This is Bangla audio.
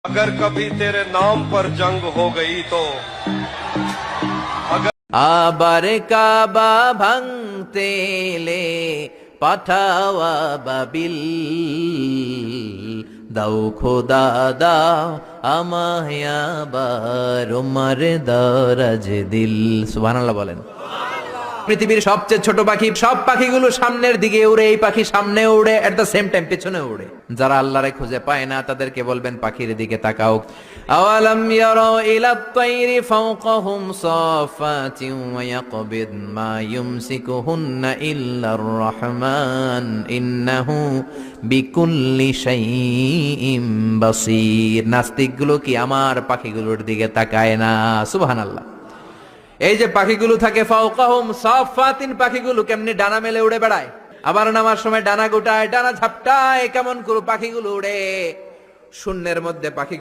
अगर कभी तेरे नाम पर जंग हो गई तो আবার কাবা ভাঙতে এলে পাঠাওয়া বাবিল, দাও খোদা দাও আমায় আবার উমার দরাজ দিল। সুবহানাল্লাহ বলেন। পৃথিবীর সবচেয়ে ছোট পাখি, সব পাখিগুলো সামনের দিকে উড়ে, এই পাখি সামনে উড়ে, এট দ্য সেম টাইম পেছনে উড়ে। যারা আল্লাহরে খুঁজে পায় না তাদেরকে বলবেন পাখির দিকে তাকাও। আওয়ালাম ইয়ারাউ ইলাত তায়রি ফাওকাহুম সাফাতিন ওয়া ইয়াকবিদ মা ইউমসিকুহুন্না ইল্লার রহমান ইন্নাহু বিকুল্লি শাইইন বাসীর। নাস্তিকগুলো কি আমার পাখিগুলোর দিকে তাকায় না? সুবহানাল্লাহ। এই যে পাখিগুলো থাকে ফাওকাহুম সাফাতিন, পাখিগুলো কেমনি ডানা মেলে উড়ে বেড়ায়, আবার নামার সময় ডানা গোটায়, ডানা ঝাপটায়, কেমন করে পাখিগুলো উড়ে শূন্যের মধ্যে পাখি